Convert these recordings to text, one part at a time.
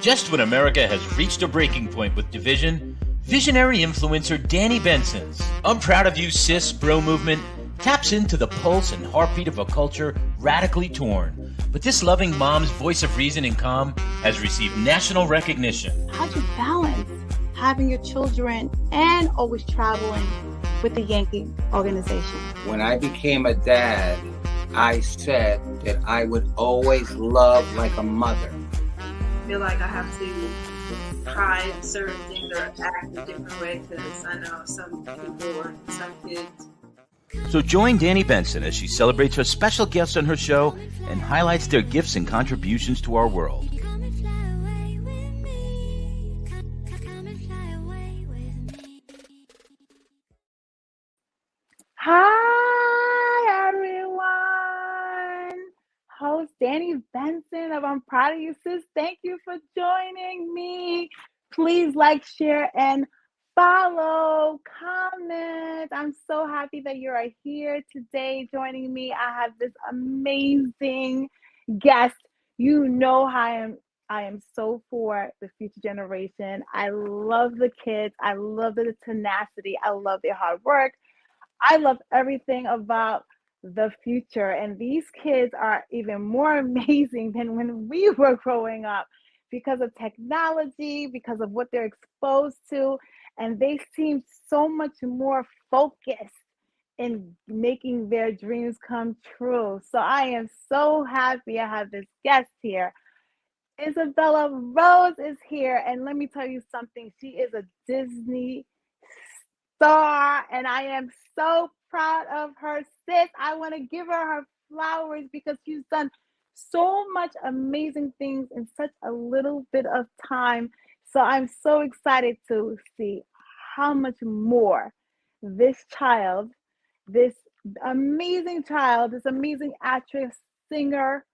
Just when America has reached a breaking point with division, visionary influencer Danni Benson's I'm Proud of You Sis bro movement taps into the pulse and heartbeat of a culture radically torn. But this loving mom's voice of reason and calm has received national recognition. How'd you balance having your children and always traveling with the Yankee organization? When I became a dad, I said that I would always love like a mother. I feel like I have to try certain things or act a different way because I know some people or some kids. So join Danni Benson as she celebrates her special guests on her show and highlights their gifts and contributions to our world. Hi, everyone. Host Danni Benson of I'm Proud of You Sis. Thank you for joining me. Please like, share, and follow, comment. I'm so happy that you are here today joining me. I have this amazing guest. You know how I am so for the future generation. I love the kids. I love the tenacity. I love their hard work. I love everything about the future. And these kids are even more amazing than when we were growing up because of technology, because of what they're exposed to. And they seem so much more focused in making their dreams come true. So I am so happy I have this guest here. Izabela Rose is here. And let me tell you something. She is a Disney star. And I am so proud of her, sis. I want to give her flowers because she's done so much amazing things in such a little bit of time. So I'm so excited to see how much more this child, this amazing child, this amazing actress, singer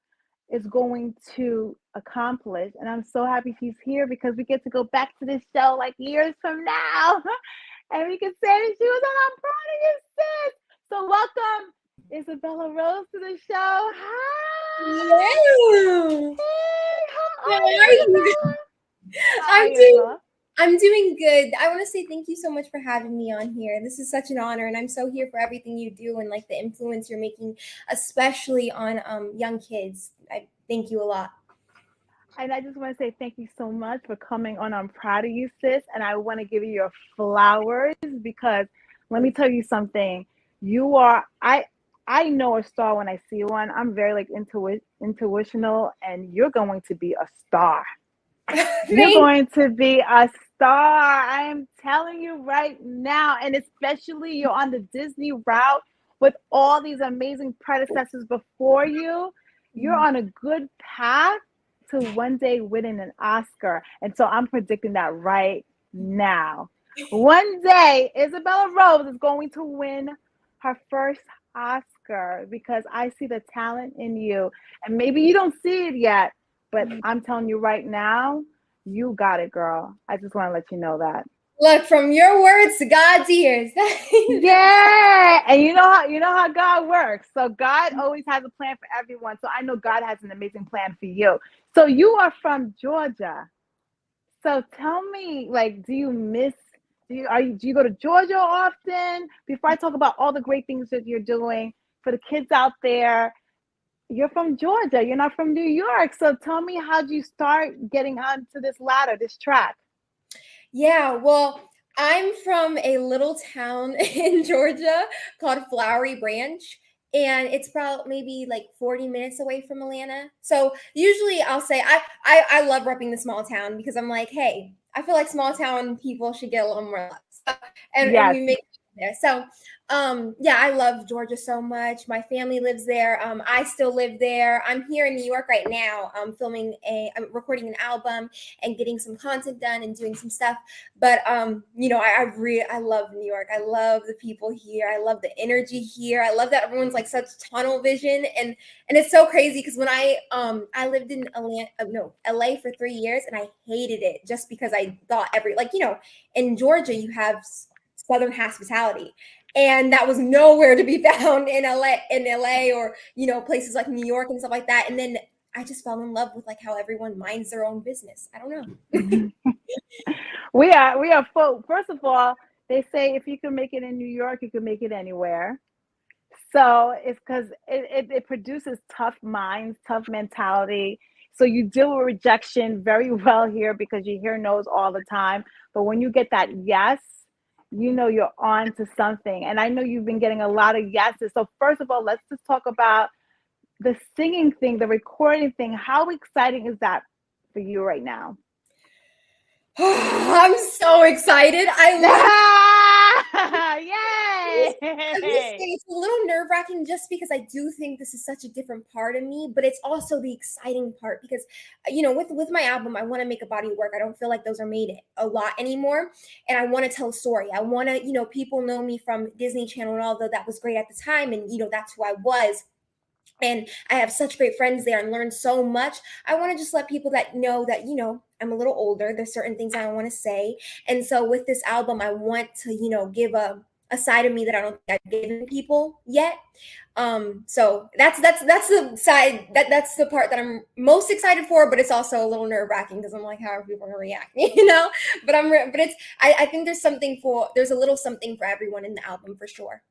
is going to accomplish. And I'm so happy she's here because we get to go back to this show like years from now. And we can say that she was on I'm Proud of You Sis. So welcome, Izabela Rose, to the show. Hi. Hello. Hey, How are you? Izabela? I'm doing good. I want to say thank you so much for having me on here. This is such an honor, and I'm so here for everything you do and like the influence you're making, especially on young kids. I thank you a lot. And I just want to say thank you so much for coming on I'm Proud of You Sis. And I want to give you your flowers because let me tell you something. You are, I know a star when I see one. I'm very like intuitional, and you're going to be a star. You're going to be a star. I am telling you right now. And especially you're on the Disney route with all these amazing predecessors before you. You're on a good path to one day winning an Oscar. And so I'm predicting that right now. One day, Izabela Rose is going to win her first Oscar because I see the talent in you. And maybe you don't see it yet, but I'm telling you right now, you got it, girl. I just want to let you know that. Look, from your words to God's ears. Yeah, and you know how God works. So God always has a plan for everyone. So I know God has an amazing plan for you. So you are from Georgia. So tell me, like, do you go to Georgia often? Before I talk about all the great things that you're doing for the kids out there, you're from Georgia. You're not from New York. So tell me, how'd you start getting onto this ladder, this track? Yeah, well, I'm from a little town in Georgia called Flowery Branch, and it's about maybe like 40 minutes away from Atlanta. So usually I'll say I love repping the small town because I'm like, hey, I feel like small town people should get a little more love. And we make it there. So yeah, I love Georgia so much. My family lives there. I still live there. I'm here in New York right now. I'm recording an album and getting some content done and doing some stuff. But you know, I love New York. I love the people here. I love the energy here. I love that everyone's like such tunnel vision, and it's so crazy because when I lived in LA for 3 years and I hated it just because I thought in Georgia you have Southern hospitality. And that was nowhere to be found in LA or, places like New York and stuff like that. And then I just fell in love with like how everyone minds their own business. I don't know. We are full. First of all, they say if you can make it in New York, you can make it anywhere. So it's because it produces tough minds, tough mentality. So you deal with rejection very well here because you hear no's all the time. But when you get that yes, you know you're on to something. And I know you've been getting a lot of yeses. So first of all, let's just talk about the singing thing, the recording thing. How exciting is that for you right now? I'm so excited. Yay! I will say it's a little nerve-wracking just because I do think this is such a different part of me, but it's also the exciting part because, you know, with my album, I want to make a body of work. I don't feel like those are made a lot anymore, and I want to tell a story. I want to, you know, people know me from Disney Channel, and although that was great at the time, and you know, that's who I was. And I have such great friends there and learned so much. I want to just let people that know that, you know, I'm a little older. There's certain things I want to say. And so with this album, I want to, you know, give a side of me that I don't think I've given people yet. So that's the side that's the part that I'm most excited for, but it's also a little nerve-wracking because I'm like, how are people gonna react, you know? But I think there's a little something for everyone in the album for sure.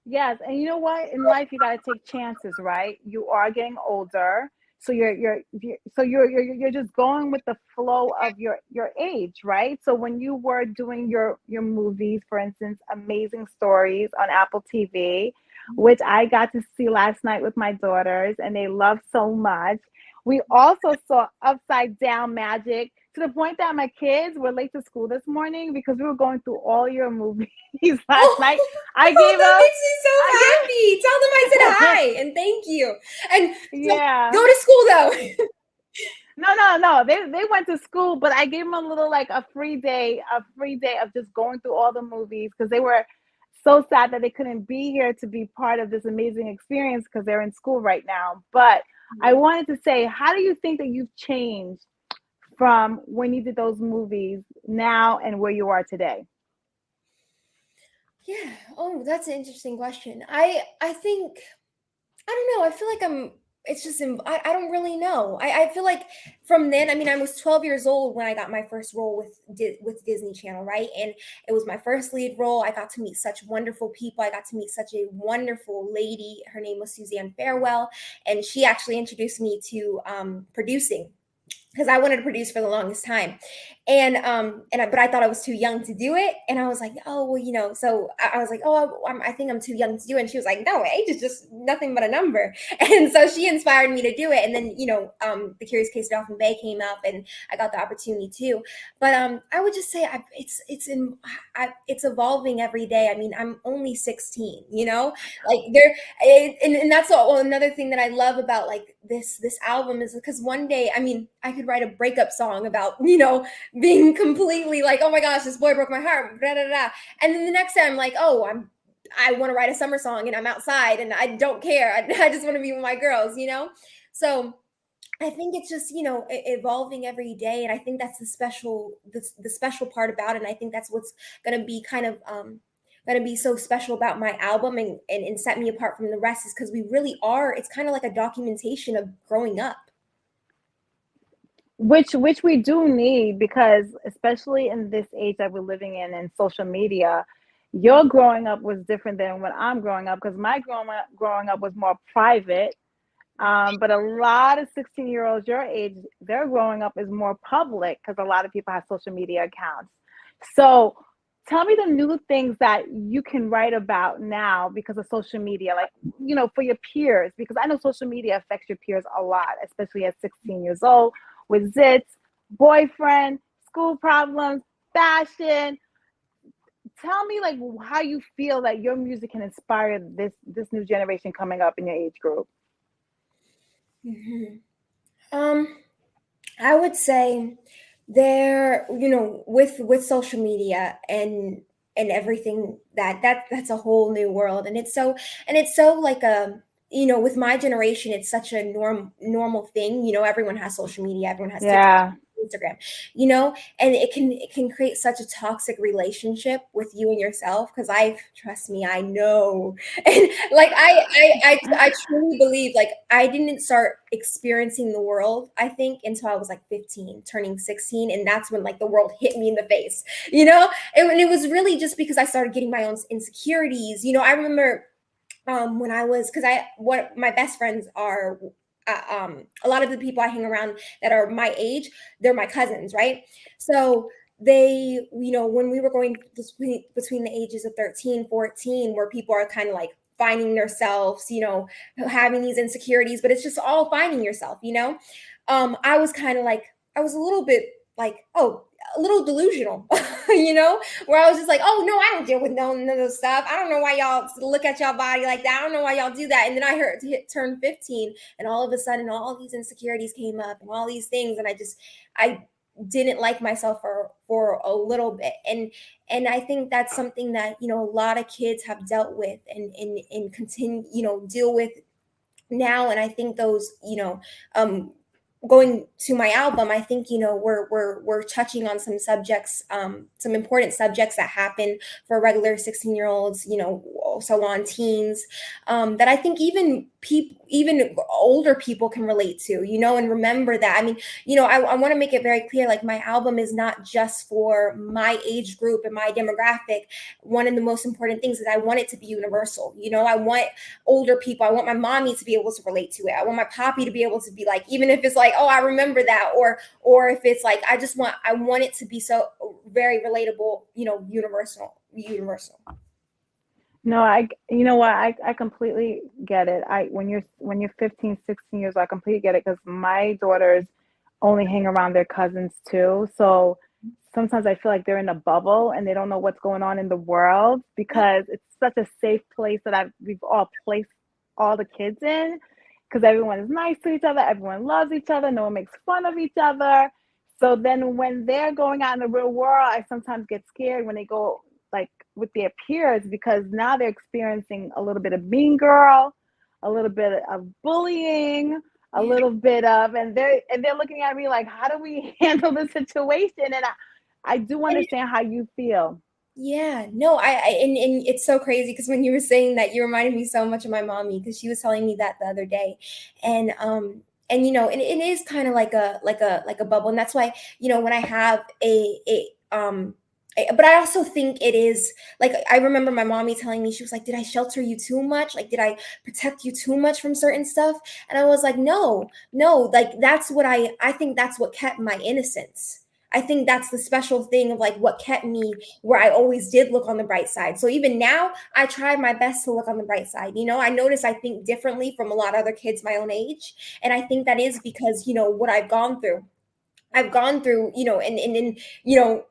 Yes, and you know what? In life, you got to take chances, right? You are getting older, so you're just going with the flow of your age, right? So when you were doing your movies, for instance, Amazing Stories on Apple TV, which I got to see last night with my daughters, and they loved so much. We also saw Upside Down Magic to the point that my kids were late to school this morning because we were going through all your movies last night. I gave that up. makes me so happy. Tell them I said hi and thank you. And yeah, go to school though. No. They went to school, but I gave them a little like a free day of just going through all the movies because they were so sad that they couldn't be here to be part of this amazing experience because they're in school right now. But I wanted to say, how do you think that you've changed from when you did those movies now and where you are today? Yeah. Oh, that's an interesting question. I think, I don't know. I feel like it's just, I don't really know. I feel like from then, I mean, I was 12 years old when I got my first role with Disney Channel, right? And it was my first lead role. I got to meet such wonderful people. I got to meet such a wonderful lady. Her name was Suzanne Farewell. And she actually introduced me to producing, because I wanted to produce for the longest time. But I thought I was too young to do it. And I was like, oh, well, you know, so I was like, oh, I think I'm too young to do it. And she was like, no, age is just nothing but a number. And so she inspired me to do it. And then, you know, The Curious Case of Dolphin Bay came up and I got the opportunity too. But I would just say it's evolving every day. I mean, I'm only 16, you know, like and that's another thing that I love about like this album is because one day, I mean, I could write a breakup song about, you know, being completely like, oh my gosh, this boy broke my heart, blah, blah, blah. And then the next day I'm like, oh, I want to write a summer song and I'm outside and I don't care. I just want to be with my girls, you know? So I think it's just, you know, evolving every day. And I think that's the special part about it. And I think that's what's going to be kind of, going to be so special about my album and set me apart from the rest is because we really are, it's kind of like a documentation of growing up. Which we do need because especially in this age that we're living in social media, your growing up was different than when I'm growing up because my growing up was more private. But a lot of 16-year-olds your age, their growing up is more public because a lot of people have social media accounts. So tell me the new things that you can write about now because of social media, like, you know, for your peers, because I know social media affects your peers a lot, especially at 16 years old with zits, boyfriend, school problems, fashion. Tell me like how you feel that your music can inspire this new generation coming up in your age group. Mm-hmm. I would say there, you know, with social media and everything that's a whole new world. And it's so like you know, with my generation, it's such a normal thing. You know, everyone has social media, everyone has TikTok, Instagram, you know, and it can create such a toxic relationship with you and yourself. Because trust me, I know, and like I truly believe, like, I didn't start experiencing the world, I think, until I was like 15, turning 16, and that's when like the world hit me in the face, you know. And it was really just because I started getting my own insecurities. You know, I remember when I was, because what my best friends are, a lot of the people I hang around that are my age, they're my cousins, right? So they, you know, when we were going between the ages of 13, 14, where people are kind of like finding themselves, you know, having these insecurities, but it's just all finding yourself, you know. I was kind of like, I was a little bit like, oh, a little delusional, you know, where I was just like, oh no, I don't deal with none of those stuff. I don't know why y'all look at y'all body like that. I don't know why y'all do that. And then I heard turn 15, and all of a sudden all these insecurities came up and all these things. And I didn't like myself for a little bit. And I think that's something that, you know, a lot of kids have dealt with and continue, you know, deal with now. And I think those, you know, going to my album, I think, you know, we're touching on some subjects, some important subjects that happen for regular 16-year-olds, you know, also on teens, that I think even older people can relate to, you know, and remember that. I mean, you know, I want to make it very clear, like, my album is not just for my age group and my demographic. One of the most important things is I want it to be universal. You know, I want older people, I want my mommy to be able to relate to it. I want my poppy to be able to be like, even if it's like, oh, I remember that, or if it's like, I want it to be so very relatable, you know, universal. No, you know what, I completely get it. When you're 15, 16 years old, I completely get it, because my daughters only hang around their cousins too. So sometimes I feel like they're in a bubble and they don't know what's going on in the world, because it's such a safe place that we've all placed all the kids in, because everyone is nice to each other, everyone loves each other, no one makes fun of each other. So then when they're going out in the real world, I sometimes get scared when they go like with their peers, because now they're experiencing a little bit of mean girl, a little bit of bullying, a little bit of, and they're looking at me like, how do we handle the situation? And I do understand how you feel. Yeah, no, and it's so crazy, because when you were saying that, you reminded me so much of my mommy, because she was telling me that the other day. And you know, and it is kind of like a bubble. And that's why, you know, when I have but I also think it is like, I remember my mommy telling me, she was like, did I shelter you too much? Like, did I protect you too much from certain stuff? And I was like, no, like, that's what I think that's what kept my innocence. I think that's the special thing of like what kept me where I always did look on the bright side. So even now, I try my best to look on the bright side. You know, I notice I think differently from a lot of other kids my own age. And I think that is because, you know, what I've gone through, you know, and you know,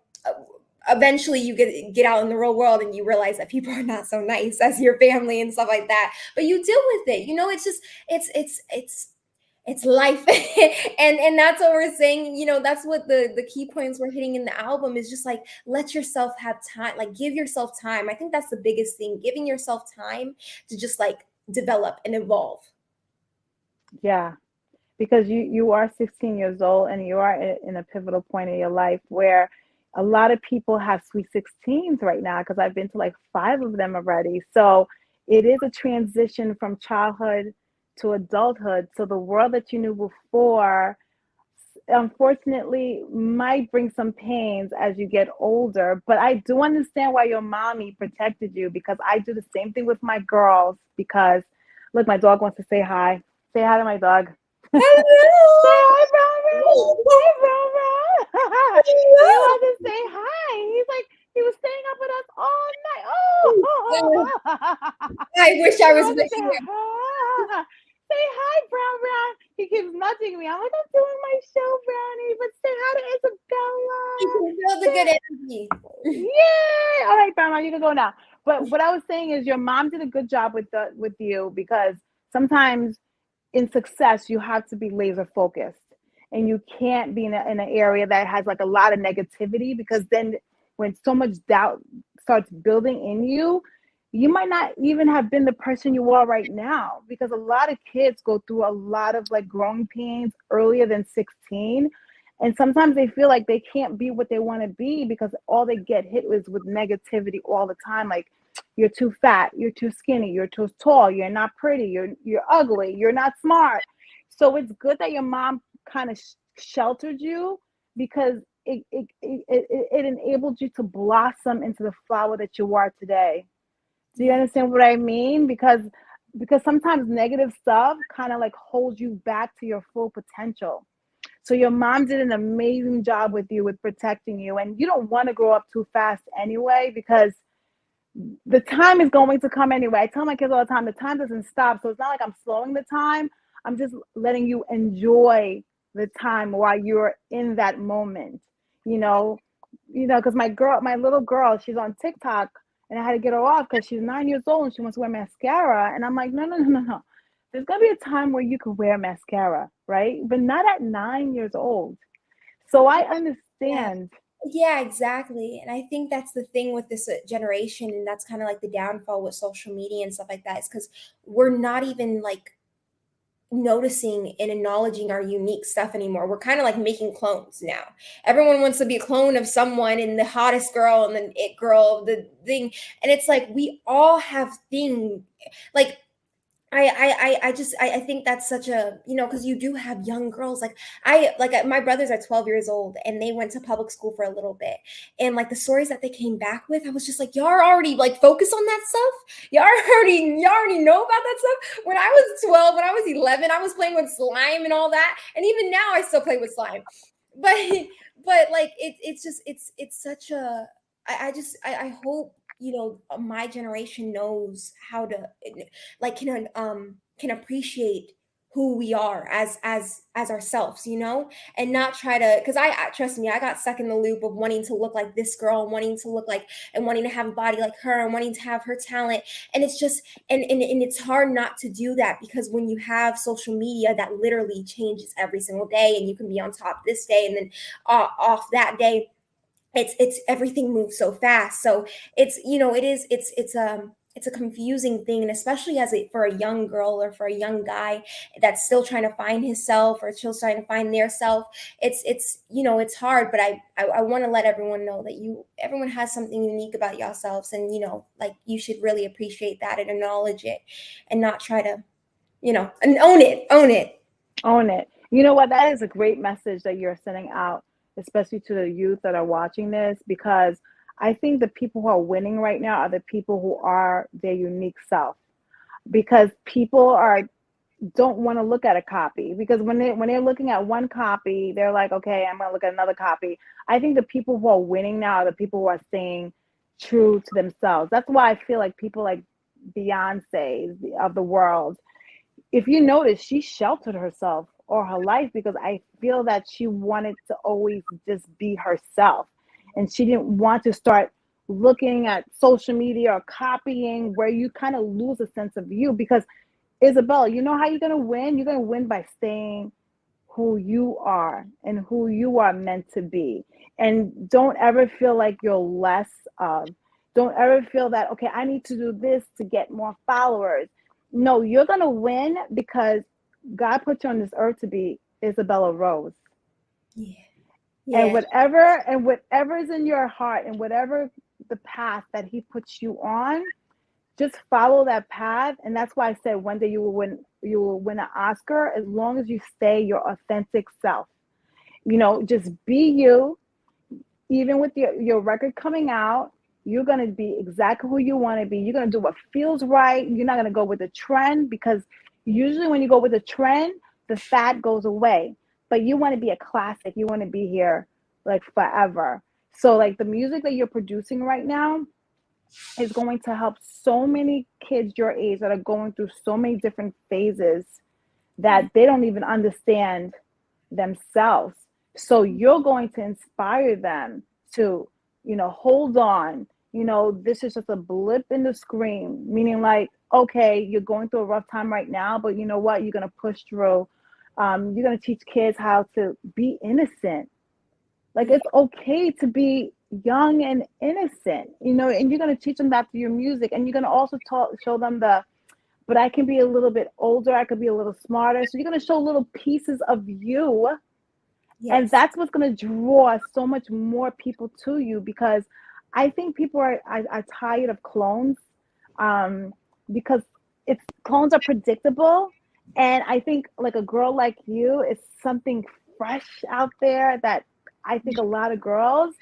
eventually you get out in the real world and you realize that people are not so nice as your family and stuff like that. But you deal with it. You know, it's just, it's life. And that's what we're saying. You know, that's what the key points we're hitting in the album is, just like, let yourself have time, like, give yourself time. I think that's the biggest thing, giving yourself time to just like develop and evolve. Yeah, because you are 16 years old, and you are in a pivotal point in your life where a lot of people have sweet 16s right now, because I've been to like 5 of them already. So it is a transition from childhood to adulthood. So the world that you knew before, unfortunately, might bring some pains as you get older. But I do understand why your mommy protected you, because I do the same thing with my girls. Because look, my dog wants to say hi. Say hi to my dog. Say hi, Bromra. Hey, Bromra. He wants to say hi. He's like, he was staying up with us all night. Oh. I wish I was with Say you. hi. Say hi, Brown Brown. He keeps nudging me. I'm like, I'm doing my show, Brownie, but say hi to Izabela. You can feel the good energy. Yay! All right, Brown Brown, you can go now. But what I was saying is, your mom did a good job with you, because sometimes in success you have to be laser focused, and you can't be in an area that has like a lot of negativity, because then when so much doubt starts building in you, you might not even have been the person you are right now, because a lot of kids go through a lot of like growing pains earlier than 16. And sometimes they feel like they can't be what they want to be because all they get hit is with negativity all the time. Like, you're too fat, you're too skinny, you're too tall, you're not pretty, you're ugly, you're not smart. So it's good that your mom kind of sheltered you, because it enabled you to blossom into the flower that you are today. Do you understand what I mean? Because sometimes negative stuff kind of like holds you back to your full potential. So your mom did an amazing job with you, with protecting you, and you don't want to grow up too fast anyway, because the time is going to come anyway. I tell my kids all the time, the time doesn't stop. So it's not like I'm slowing the time. I'm just letting you enjoy the time while you're in that moment, because my little girl, she's on TikTok, and I had to get her off because she's 9 years old and she wants to wear mascara. And I'm like, no, no, no, no, no. There's going to be a time where you can wear mascara, right? But not at 9 years old. So I understand. Yeah, exactly. And I think that's the thing with this generation, and that's kind of like the downfall with social media and stuff like that, is because we're not even like noticing and acknowledging our unique stuff anymore. We're kind of like making clones now. Everyone wants to be a clone of someone, and the hottest girl and the it girl, the thing. And it's like we all have things like I think that's such a, because you do have young girls. My brothers are 12 years old, and they went to public school for a little bit. And like the stories that they came back with, I was just like, y'all are already like focused on that stuff. Y'all already know about that stuff. When I was 12, when I was 11, I was playing with slime and all that. And even now I still play with slime. But like it's such a, I hope my generation knows how to like can appreciate who we are as ourselves, and not try to, because I trust me, I got stuck in the loop of wanting to look like this girl, wanting to look like, and wanting to have a body like her, and wanting to have her talent. And it's just and it's hard not to do that, because when you have social media that literally changes every single day, and you can be on top this day and then off that day, it's everything moves so fast. So it's a confusing thing, and especially for a young girl or for a young guy that's still trying to find himself or still trying to find their self. It's hard, but I want to let everyone know that everyone has something unique about yourselves, and like you should really appreciate that and acknowledge it, and not try to and own it. You know what? That is a great message that you're sending out, especially to the youth that are watching this, because I think the people who are winning right now are the people who are their unique self, because people don't want to look at a copy, because when they're looking at one copy, they're like, okay, I'm going to look at another copy. I think the people who are winning now are the people who are staying true to themselves. That's why I feel like people like Beyonce of the world, if you notice, she sheltered herself all her life, because I feel that she wanted to always just be herself. And she didn't want to start looking at social media or copying, where you kind of lose a sense of you. Because Izabela, you know how you're going to win? You're going to win by staying who you are and who you are meant to be. And don't ever feel like you're less of. Don't ever feel that, okay, I need to do this to get more followers. No, you're going to win because God put you on this earth to be Izabela Rose. Yeah. And whatever is in your heart, and whatever the path that he puts you on, just follow that path. And that's why I said one day you will win an Oscar, as long as you stay your authentic self. Just be you. Even with your record coming out, you're going to be exactly who you want to be. You're going to do what feels right. You're not going to go with the trend, because usually when you go with the trend, the fad goes away. But you want to be a classic. You want to be here like forever. So like the music that you're producing right now is going to help so many kids your age that are going through so many different phases that they don't even understand themselves. So you're going to inspire them to, hold on. This is just a blip in the screen, meaning like, okay, you're going through a rough time right now, but you know what? You're going to push through. You're going to teach kids how to be innocent. Like, it's okay to be young and innocent, and you're going to teach them that through your music. And you're going to also show them but I can be a little bit older. I could be a little smarter. So you're going to show little pieces of you. And Yes. that's what's going to draw so much more people to you, because I think people are tired of clones, um, because clones are predictable. And I think like a girl like you is something fresh out there that I think a lot of girls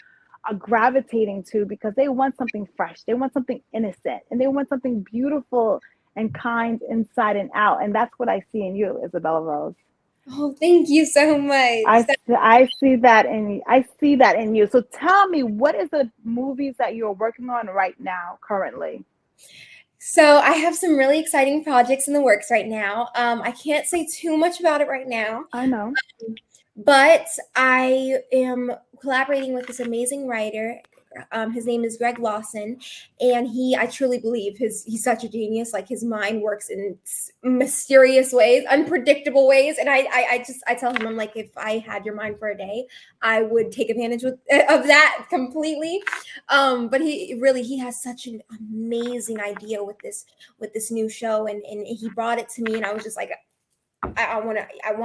are gravitating to, because they want something fresh. They want something innocent, and they want something beautiful and kind inside and out. And that's what I see in you, Isabella Rose. Oh, thank you so much. I see that in I see that in you. So tell me, what is the movies that you're working on right now currently? So I have some really exciting projects in the works right now. I can't say too much about it right now, I know. but I am collaborating with this amazing writer. His name is Greg Lawson, and I truly believe he's such a genius. Like, his mind works in mysterious ways, unpredictable ways. And I tell him, I'm like, if I had your mind for a day, I would take advantage of that completely. But he has such an amazing idea with this new show, and he brought it to me, and I was just like, I want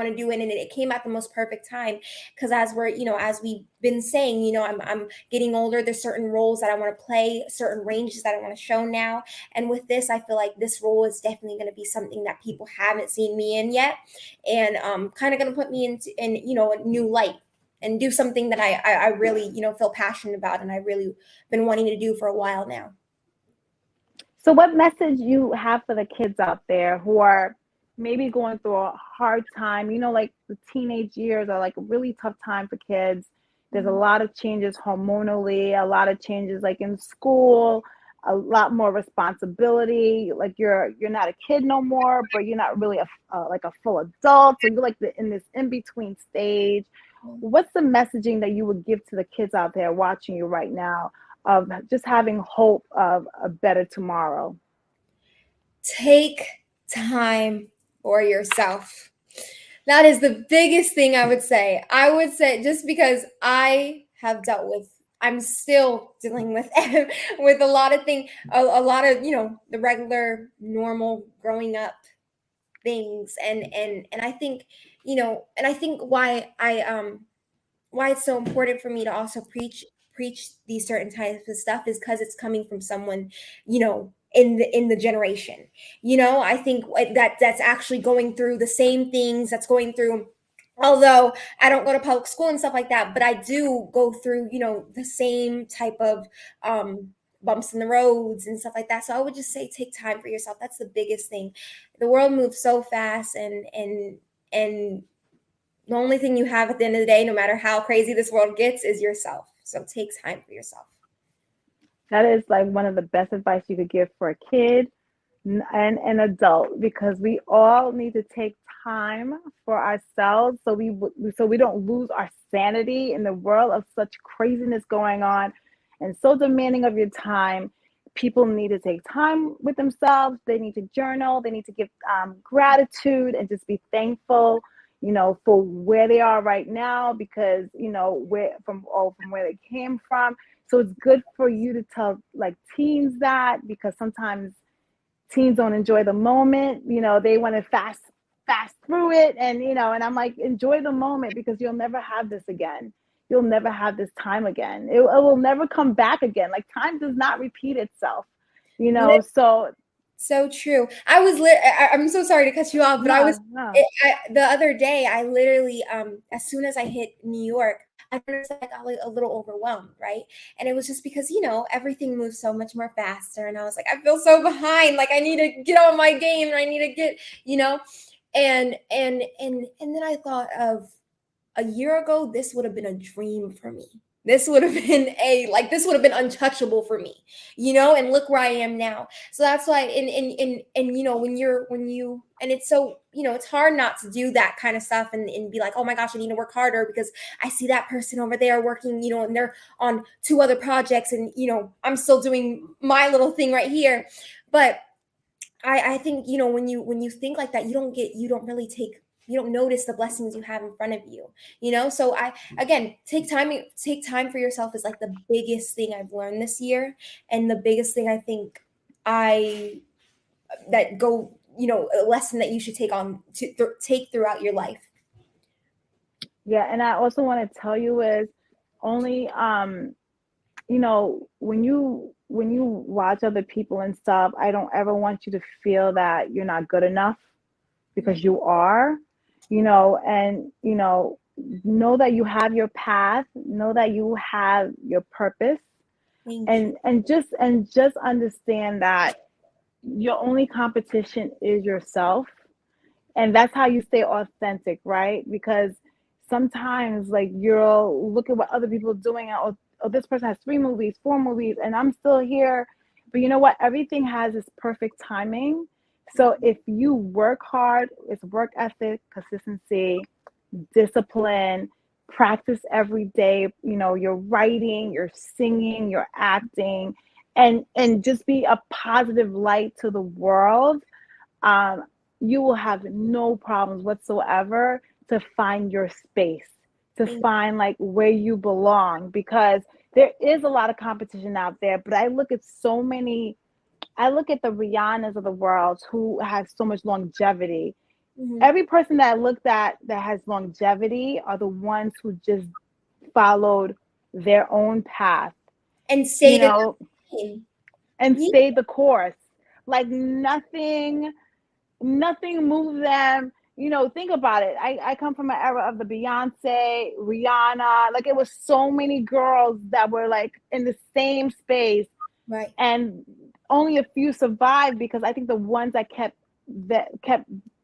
to do it, and it came at the most perfect time, because as we've been saying, I'm getting older. There's certain roles that I want to play, certain ranges that I want to show now, and with this, I feel like this role is definitely going to be something that people haven't seen me in yet, and kind of going to put me in a new light, and do something that I really feel passionate about, and I really been wanting to do for a while now. So what message you have for the kids out there who are maybe going through a hard time? Like the teenage years are like a really tough time for kids. There's a lot of changes hormonally, a lot of changes like in school, a lot more responsibility. Like you're not a kid no more, but you're not really like a full adult. So you're like in this in between stage. What's the messaging that you would give to the kids out there watching you right now, of just having hope of a better tomorrow? Take time for yourself. That is the biggest thing I would say. I would say, just because I'm still dealing with with a lot of things, a lot of the regular, normal growing up things, and I think and I think why it's so important for me to also preach these certain types of stuff is because it's coming from someone in the generation. I think that's actually going through the same things that's going through, although I don't go to public school and stuff like that, but I do go through the same type of bumps in the roads and stuff like that. So I would just say, take time for yourself. That's the biggest thing. The world moves so fast, and the only thing you have at the end of the day, no matter how crazy this world gets, is yourself. So take time for yourself. That is like one of the best advice you could give for a kid and an adult, because we all need to take time for ourselves, so we don't lose our sanity in the world of such craziness going on and so demanding of your time. People need to take time with themselves. They need to journal. They need to give gratitude and just be thankful, for where they are right now, because from where they came from. So it's good for you to tell like teens that, because sometimes teens don't enjoy the moment. They want to fast through it, and I'm like, enjoy the moment, because you'll never have this again. You'll never have this time again. It will never come back again. Like, time does not repeat itself. So true. I'm so sorry to cut you off, but No. The other day, I literally, as soon as I hit New York, I noticed that I got like a little overwhelmed, right? And it was just because, everything moves so much more faster. And I was like, I feel so behind. Like, I need to get on my game, and I need to get, and then I thought of a year ago, this would have been a dream for me. This would have been untouchable for me, and look where I am now. So that's why, and it's so, it's hard not to do that kind of stuff and be like, oh my gosh, I need to work harder because I see that person over there working, and they're on 2 other projects, and, I'm still doing my little thing right here. But I think, when you think like that, you don't notice the blessings you have in front of you, So again, take time for yourself is like the biggest thing I've learned this year. And the biggest thing I think a lesson that you should take throughout your life. Yeah, and I also want to tell you is only you know, when you watch other people and stuff, I don't ever want you to feel that you're not good enough because Right. you are, you know, and know that you have your path, know that you have your purpose, Thank you. and just understand that your only competition is yourself, and that's how you stay authentic, right? Because sometimes like you'll look at what other people are doing, and oh, this person has 3 movies, 4 movies, and I'm still here. But you know what, everything has its perfect timing. So if you work hard, it's work ethic, consistency, discipline, practice every day, you're writing, you're singing, you're acting, and just be a positive light to the world. um, you will have no problems whatsoever to find your space, to Thank find like where you belong, because there is a lot of competition out there. But I look at the Rihannas of the world who have so much longevity. you. Every person that I looked at that has longevity are the ones who just followed their own path, And you stayed in know, the lane. and Yeah. stayed the course. Like nothing moved them. Think about it. I come from an era of the Beyonce, Rihanna. Like it was so many girls that were like in the same space, Right. and only a few survived because I think the ones that kept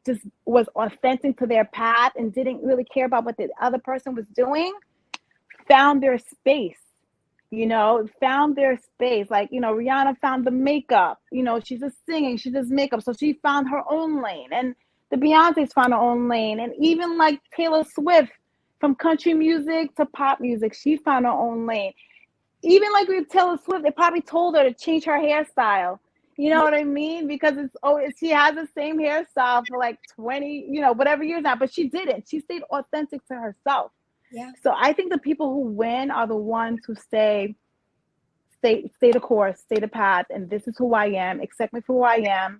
just was authentic to their path and didn't really care about what the other person was doing found their space. Found their space. Like, Rihanna found the makeup. She's just singing, she does makeup. So she found her own lane. And the Beyonce's found her own lane. And even like Taylor Swift, from country music to pop music, she found her own lane. Even like with Taylor Swift, they probably told her to change her hairstyle. You know Yeah. what I mean? Because she has the same hairstyle for like 20, whatever years now, but she didn't. She stayed authentic to herself. Yeah. So I think the people who win are the ones who stay the course, stay the path, and this is who I am. Accept me for who I am,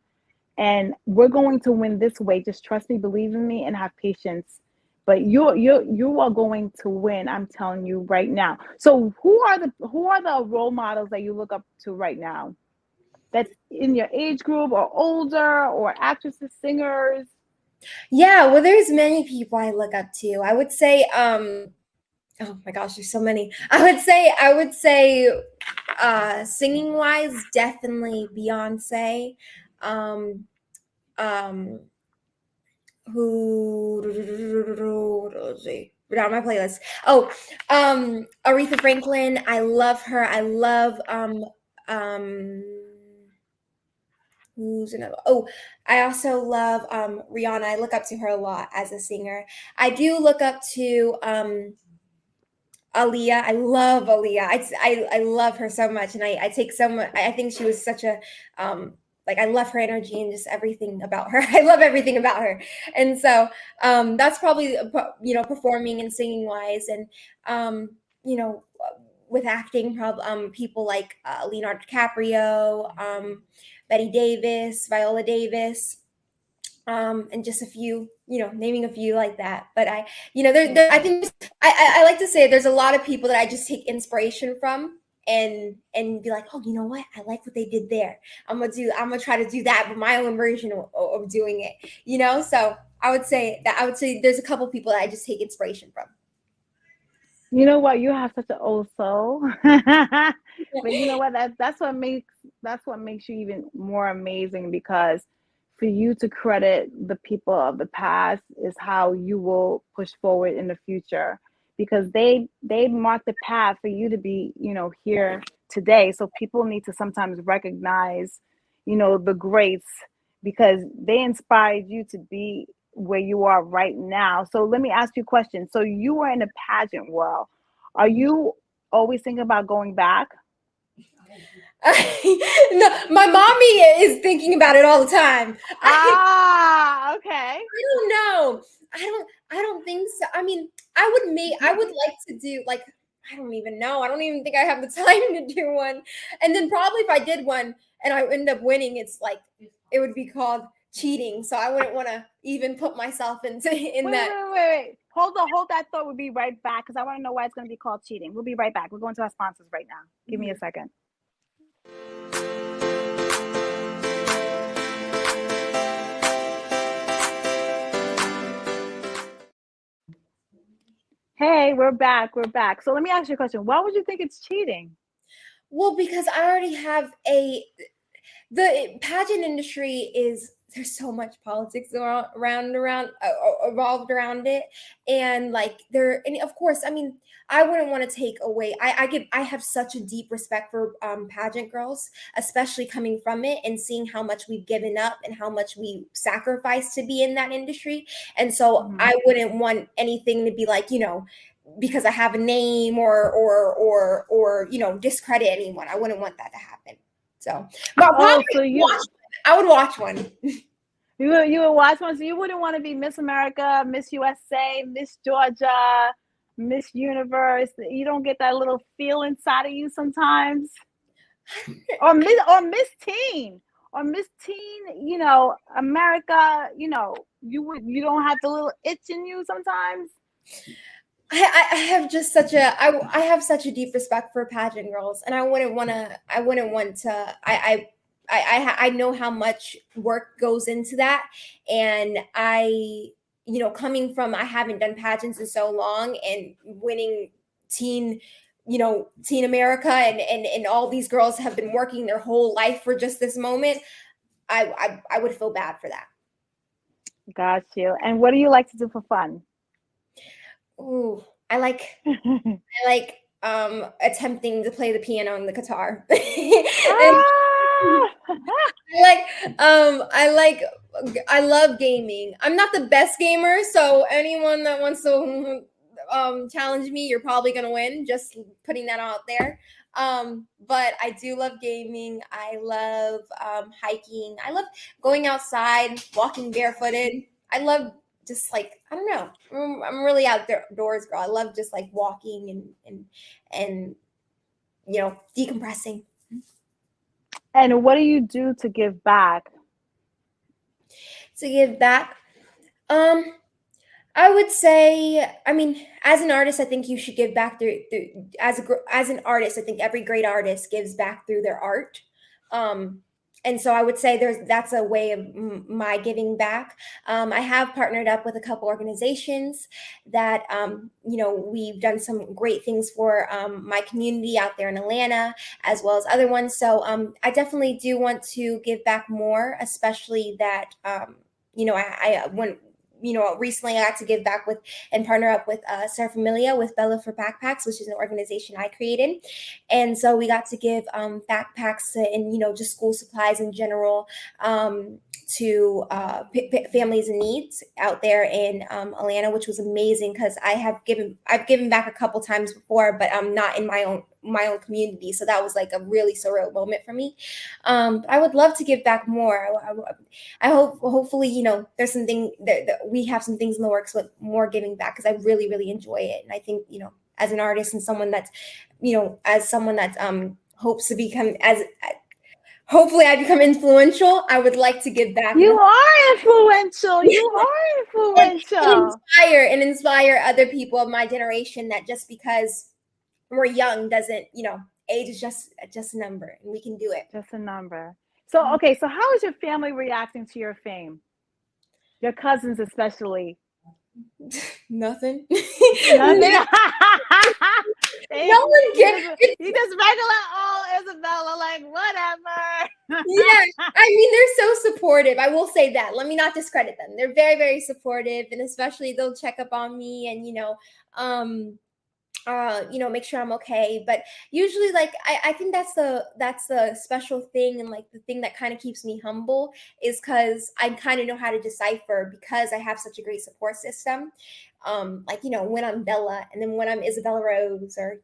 and we're going to win this way. Just trust me, believe in me, and have patience. But you are going to win. I'm telling you right now. So who are the role models that you look up to right now? That's in your age group or older, or actresses, singers. Yeah, well, there's many people I look up to. I would say, oh my gosh, there's so many. I would say, singing wise, definitely Beyonce. Um, um, who? Let's see. Down my playlist. Oh, Aretha Franklin. I love her. I love um who's another? Oh, I also love Rihanna. I look up to her a lot as a singer. I do look up to Aaliyah. I love Aaliyah. I love her so much, and I take so much. I think she was such a like I love her energy and just everything about her. I love everything about her, and so that's probably performing and singing wise, and you know with acting, people like Leonardo DiCaprio, Betty Davis, Viola Davis, and just a few, naming a few like that. But I think I like to say there's a lot of people that I just take inspiration from and be like, oh, you know what? I like what they did there. I'm gonna try to do that, but my own version of doing it. So I would say there's a couple people that I just take inspiration from. You know what? You have such an old soul. But you know what? That's what makes you even more amazing, because for you to credit the people of the past is how you will push forward in the future, because they marked the path for you to be, here today. So people need to sometimes recognize, the greats, because they inspired you to be where you are right now. So let me ask you a question. So you were in the pageant world. Are you always thinking about going back? No, my mommy is thinking about it all the time. Okay. I don't know. I don't think so. I mean, I would like to do like I don't even know. I don't even think I have the time to do one. And then probably if I did one and I end up winning, it's like it would be called cheating. So I wouldn't want to even put myself into in Wait, wait, that. wait, wait, wait. Hold that thought. We'll be right back because I want to know why it's going to be called cheating. We'll be right back. We're going to our sponsors right now. Give me a second. Hey, we're back. So let me ask you a question. Why would you think it's cheating? Well, because I already have the pageant industry there's so much politics around evolved around it, and of course, I mean, I wouldn't want to take away. I have such a deep respect for pageant girls, especially coming from it and seeing how much we've given up and how much we sacrificed to be in that industry, and so I wouldn't want anything to be like, because I have a name or discredit anyone. I wouldn't want that to happen. So, I would watch one. You would watch one, so you wouldn't want to be Miss America, Miss USA, Miss Georgia, Miss Universe. You don't get that little feel inside of you sometimes, or Miss Teen, America. You don't have the little itch in you sometimes. I have just such a deep respect for pageant girls, and I know how much work goes into that, and coming from, I haven't done pageants in so long, and winning Teen America, and all these girls have been working their whole life for just this moment. I would feel bad for that. Got you. And what do you like to do for fun? Ooh, I like attempting to play the piano and the guitar. I love gaming. I'm not the best gamer, so anyone that wants to challenge me, you're probably gonna win. Just putting that out there. But I do love gaming. I love hiking. I love going outside, walking barefooted. I love just I don't know. I'm really outdoors girl. I love just walking and decompressing. And what do you do to give back? To give back, I would say, I mean, as an artist, I think you should give back through as an artist. I think every great artist gives back through their art. And so I would say that's a way of my giving back. I have partnered up with a couple organizations that, we've done some great things for my community out there in Atlanta, as well as other ones. So I definitely do want to give back more, especially that, recently I got to give back with and partner up with Sarah Familia with Bella for Backpacks, which is an organization I created. And so we got to give backpacks and, just school supplies in general to families in needs out there in Atlanta, which was amazing because I've given back a couple times before, but I'm not in my own community. So that was a really surreal moment for me. I would love to give back more. I hope, hopefully, there's something that we have some things in the works with more giving back because I really, really enjoy it. And I think, as an artist and someone that's, hopes to become hopefully I become influential, I would like to give back. You are influential. And inspire other people of my generation that just because we're young doesn't, age is just a number and we can do it. Just a number. So, okay. So how is your family reacting to your fame? Your cousins especially. Nothing. No one cares. You just regular Izabela, whatever. Yeah, I mean, they're so supportive. I will say that. Let me not discredit them. They're very, very supportive, and especially they'll check up on me and make sure I'm okay. But usually I think that's the special thing and the thing that kind of keeps me humble is because I kind of know how to decipher because I have such a great support system. When I'm Bella and then when I'm Izabela Rose or,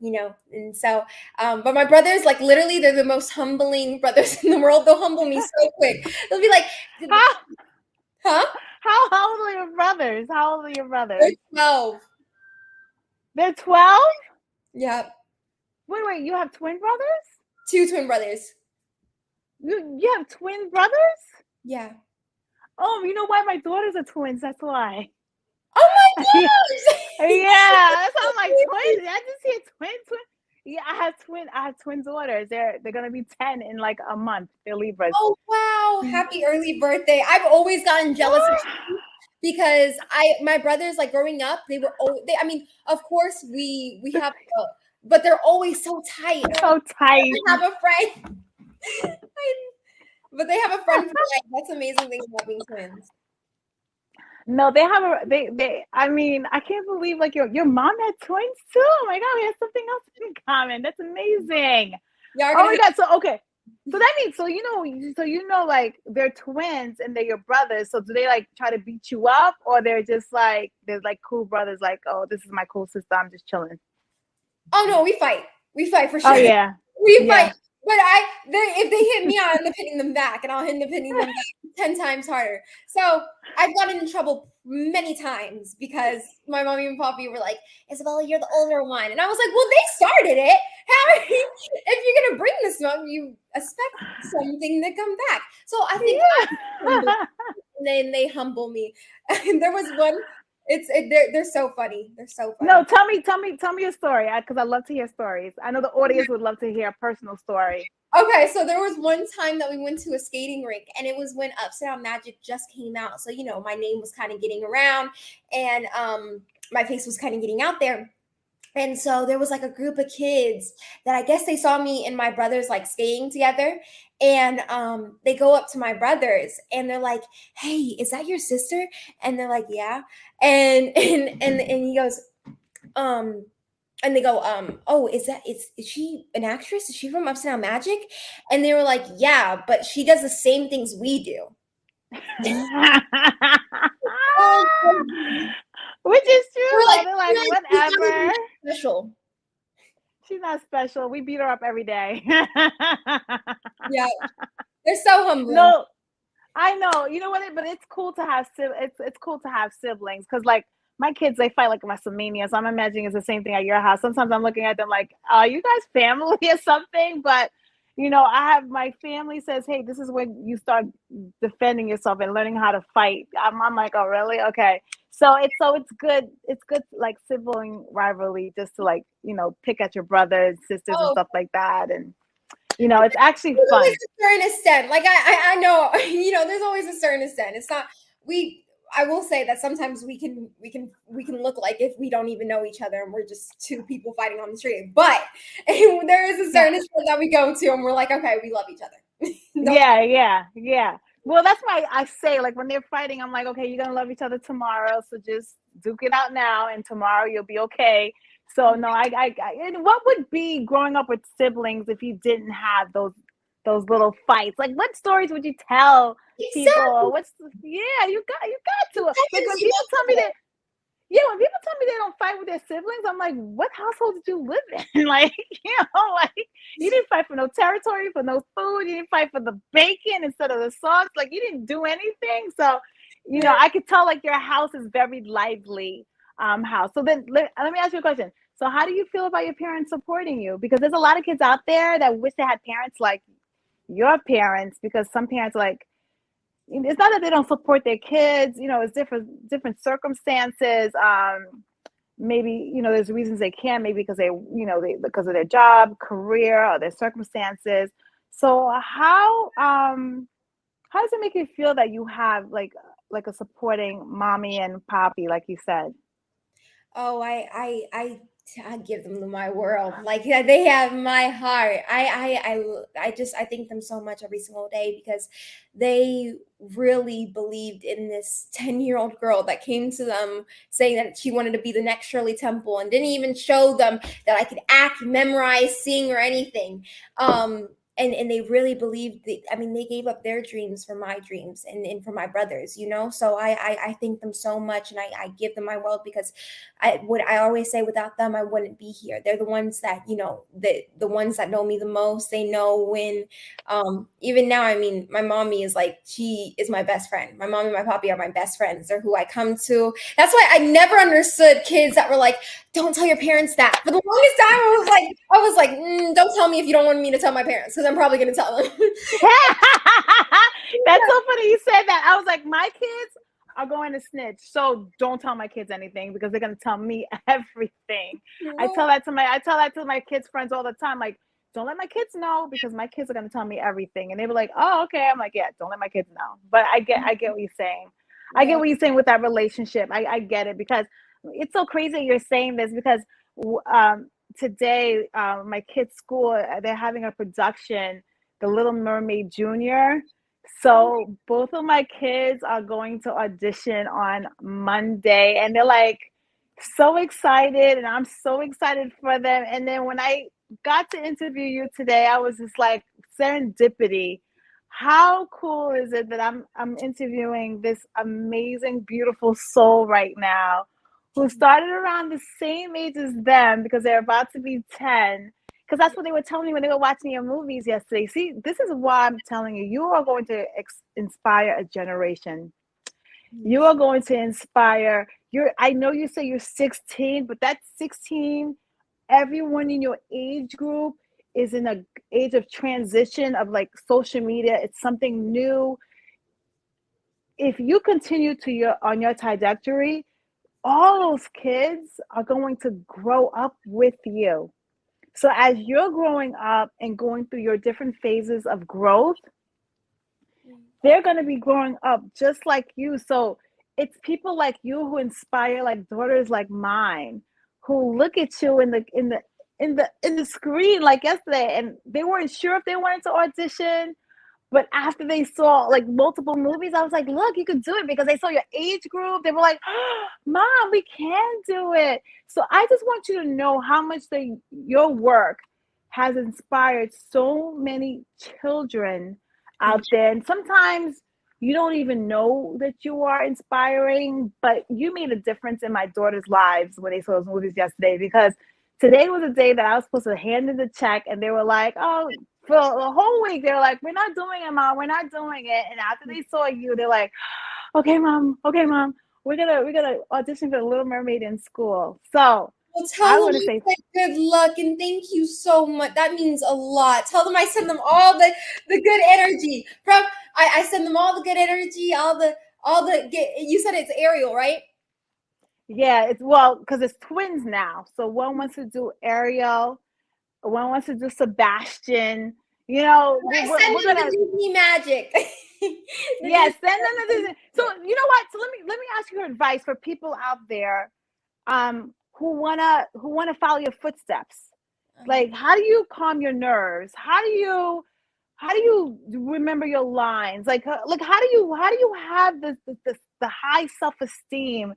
and so, but my brothers, literally they're the most humbling brothers in the world. They'll humble me so quick. They'll be like, huh? How old are your brothers? They're 12. They're 12? Yeah. Wait, you have twin brothers? 2 twin brothers. You have twin brothers? Yeah. Oh, you know why? My daughters are twins. That's why. Oh Yeah, that's how I'm like twins. I just hear twin. Yeah, I have twin daughters. They're gonna be 10 in like a month. They're Libras. Oh wow! Happy early birthday! I've always gotten jealous of because my brothers, like growing up, they were I mean, of course we have, but they're always so tight. So tight. I have a friend, but they have a friend for life. That's the amazing thing about being twins. No, they have they I mean, I can't believe like your mom had twins too. Oh my god, we have something else in common. That's amazing. Yeah. Oh my god, so okay. So that means like they're twins and they're your brothers. So do they like try to beat you up, or they're just like there's like cool brothers like, oh, this is my cool sister, I'm just chilling? Oh no, we fight. We fight for sure. Oh yeah. We fight. But if they hit me, I'll end up hitting them back, and I'll end up hitting them back 10 times harder. So I've gotten in trouble many times because my mommy and papi were like, Izabela, you're the older one. And I was like, well, they started it. How if you're going to bring this up, you expect something to come back. So I think and then they humble me. And there was one, they're so funny. They're so funny. No, tell me a story, because I love to hear stories. I know the audience would love to hear a personal story. Okay, so there was one time that we went to a skating rink, and it was when Upside Down Magic just came out. So, my name was kind of getting around, and my face was kind of getting out there. And so there was like a group of kids that I guess they saw me and my brothers like skating together. And they go up to my brothers and they're like, hey, is that your sister? And they're like, yeah. And he goes, and they go, oh, is she an actress? Is she from Upside Down Magic? And they were like, yeah, but she does the same things we do. Which is true. They're like whatever. Special. She's not special. We beat her up every day. Yeah, they're so humble. No, I know. You know what? But it's cool to have it's cool to have siblings, because like my kids, they fight like WrestleMania. So I'm imagining it's the same thing at your house. Sometimes I'm looking at them like, are you guys family or something? But I have my family says, hey, this is when you start defending yourself and learning how to fight. I'm like, oh, really? Okay. So it's good. It's good, like sibling rivalry, just to like, pick at your brothers, sisters, and stuff like that. And, it's actually fun. Always a certain extent. Like I know, there's always a certain extent. It's not, I will say that sometimes we can look like if we don't even know each other and we're just two people fighting on the street. But there is a certain extent that we go to and we're like, okay, we love each other. Yeah. Well, that's why I say, like, when they're fighting, I'm like, okay, you're gonna love each other tomorrow, so just duke it out now, and tomorrow you'll be okay. So no, I and what would be growing up with siblings if you didn't have those little fights? Like, what stories would you tell people? You got to. Like, when people tell me that. Yeah, when people tell me they don't fight with their siblings, I'm like, what household did you live in? Like, like you didn't fight for no territory, for no food. You didn't fight for the bacon instead of the sauce. Like, you didn't do anything. So, I could tell like your house is very lively house. So then let me ask you a question. So how do you feel about your parents supporting you? Because there's a lot of kids out there that wish they had parents like your parents, because some parents like, it's not that they don't support their kids, it's different circumstances. Maybe, there's reasons they can't, maybe because because of their job, career, or their circumstances. So how does it make you feel that you have like a supporting mommy and papi, like you said? Oh, I give them my world. Like, they have my heart. I thank them so much every single day, because they really believed in this 10-year-old girl that came to them saying that she wanted to be the next Shirley Temple, and didn't even show them that I could act, memorize, sing, or anything. And they really believed they gave up their dreams for my dreams and for my brothers, So I thank them so much, and I give them my world, because I always say, without them, I wouldn't be here. They're the ones that, the ones that know me the most. They know when, even now, my mommy is like, she is my best friend. My mommy and my papi are my best friends. They're who I come to. That's why I never understood kids that were like, don't tell your parents that. For the longest time, I was like, don't tell me if you don't want me to tell my parents, because I'm probably going to tell them. That's so funny you said that. I was like, my kids are going trying to snitch. So don't tell my kids anything because they're gonna tell me everything. No. I tell that to my kids' friends all the time. Like, don't let my kids know because my kids are gonna tell me everything. And they were like, oh, okay. I'm like, yeah, don't let my kids know. But I get what you're saying. I get what you're saying with that relationship. I get it because it's so crazy you're saying this because today my kids' school, they're having a production, The Little Mermaid Junior. So both of my kids are going to audition on Monday and they're like so excited and I'm so excited for them. And then when I got to interview you today, I was just like serendipity. How cool is it that I'm interviewing this amazing, beautiful soul right now who started around the same age as them because they're about to be 10. Because that's what they were telling me when they were watching your movies yesterday. See, this is why I'm telling you, you are going to inspire a generation. You are going to inspire I know you say you're 16, but that's 16. Everyone in your age group is in a age of transition of like social media. It's something new. If you continue on your trajectory, all those kids are going to grow up with you. So as you're growing up and going through your different phases of growth, they're going to be growing up just like you. So it's people like you who inspire like daughters like mine who look at you in the screen like yesterday and they weren't sure if they wanted to audition. But after they saw like multiple movies, I was like, look, you could do it because they saw your age group. They were like, oh, Mom, we can do it. So I just want you to know how much your work has inspired so many children out there. And sometimes you don't even know that you are inspiring, but you made a difference in my daughter's lives when they saw those movies yesterday because today was a day that I was supposed to hand in the check and they were like, oh, for a whole week, they were like, we're not doing it, Mom. We're not doing it. And after they saw you, they're like, okay, Mom. We're gonna audition for The Little Mermaid in school. So well, tell them I said good luck and thank you so much. That means a lot. Tell them I send them all the good energy. I send them all the good energy, all the you said it's Ariel, right? Yeah, it's because it's twins now. So one wants to do Ariel. One wants to do Sebastian. You know, we're gonna do Disney magic. Yes, send them to Disney. So you know what? So let me ask you advice for people out there, who wanna follow your footsteps. Like, how do you calm your nerves? How do you remember your lines? Like how do you have the high self-esteem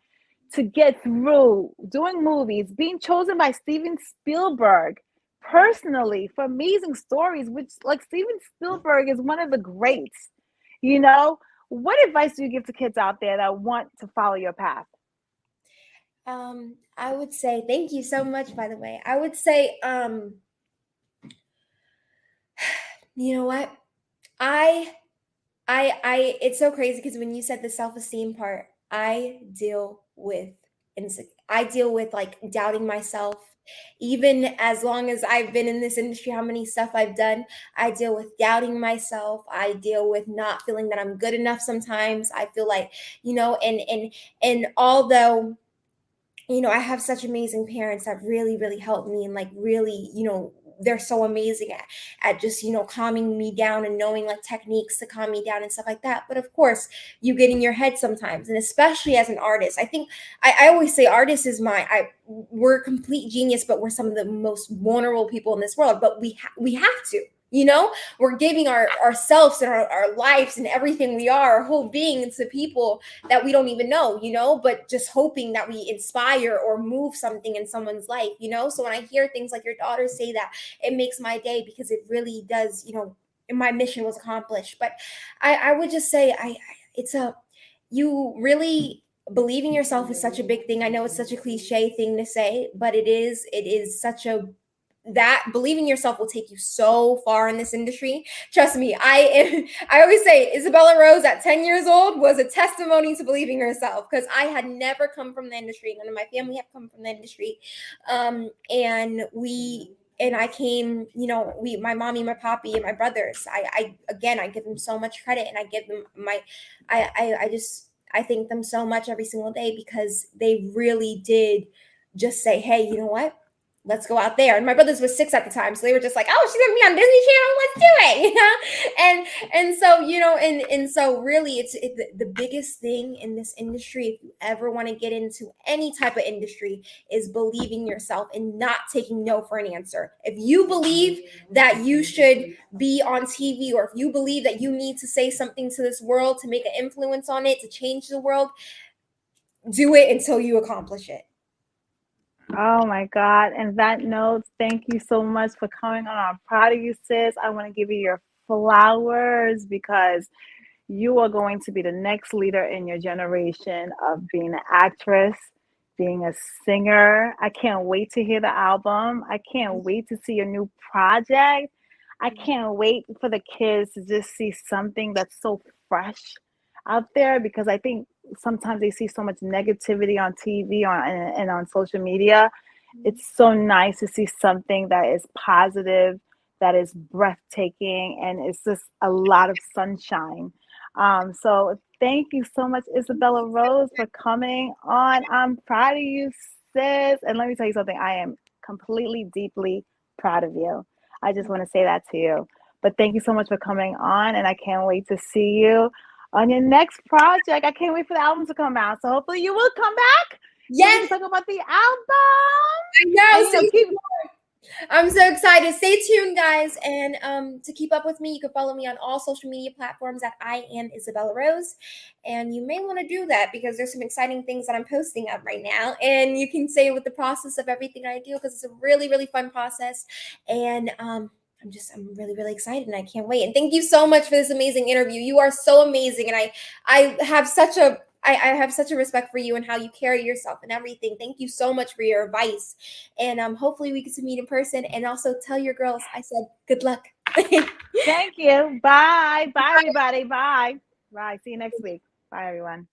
to get through doing movies, being chosen by Steven Spielberg personally for amazing stories, which like Steven Spielberg is one of the greats, you know? What advice do you give to kids out there that want to follow your path? I would say, thank you so much, by the way. I would say, you know what? It's so crazy because when you said the self-esteem part, I deal with like doubting myself. Even as long as I've been in this industry, how many stuff I've done, I deal with doubting myself. I deal with not feeling that I'm good enough sometimes. I feel like, and although, I have such amazing parents that really, really helped me and like really, they're so amazing at just, calming me down and knowing like techniques to calm me down and stuff like that. But of course, you get in your head sometimes. And especially as an artist, I think I always say artists is we're complete genius, but we're some of the most vulnerable people in this world. But we have to. We're giving ourselves and our lives and everything we are, our whole being to people that we don't even know, but just hoping that we inspire or move something in someone's life, So when I hear things like your daughter say that, it makes my day because it really does, my mission was accomplished. But I would just say you really believing yourself is such a big thing. I know it's such a cliche thing to say, but it is such that believing yourself will take you so far in this industry. Trust me, I always say Izabela Rose at 10 years old was a testimony to believing herself because I had never come from the industry. None of my family have come from the industry. And I came, my mommy, my poppy, and my brothers. I give them so much credit, and I give them I thank them so much every single day because they really did just say, hey, you know what? Let's go out there. And my brothers were 6 at the time, so they were just like, oh, she's gonna be on Disney Channel, let's do it, you know. And so, you know, and so really it's the biggest thing in this industry, if you ever want to get into any type of industry, is believing yourself and not taking no for an answer. If you believe that you should be on TV, or if you believe that you need to say something to this world to make an influence on it, to change the world, do it until you accomplish it. Oh my God. And that note, thank you so much for coming on. I'm proud of you, sis. I want to give you your flowers because you are going to be the next leader in your generation of being an actress, being a singer. I can't wait to hear the album. I can't wait to see your new project. I can't wait for the kids to just see something that's so fresh out there, because I think sometimes they see so much negativity on TV and on social media. It's so nice to see something that is positive, that is breathtaking, and it's just a lot of sunshine. So thank you so much, Izabela Rose, for coming on. I'm proud of you, sis. And let me tell you something, I am completely, deeply proud of you. I just want to say that to you. But thank you so much for coming on, and I can't wait to see you on your next project. I can't wait for the album to come out. So hopefully you will come back. Yes. Talk about the album. I know. And, I'm so excited. Stay tuned, guys. And to keep up with me, you can follow me on all social media platforms at I am Izabela Rose. And you may want to do that because there's some exciting things that I'm posting up right now. And you can say with the process of everything I do, because it's a really, really fun process. And I'm really, really excited, and I can't wait. And thank you so much for this amazing interview. You are so amazing. And I have such a respect for you and how you carry yourself and everything. Thank you so much for your advice. And hopefully we get to meet in person, and also tell your girls I said good luck. Thank you. Bye. Bye, everybody. Bye. Bye. See you next week. Bye, everyone.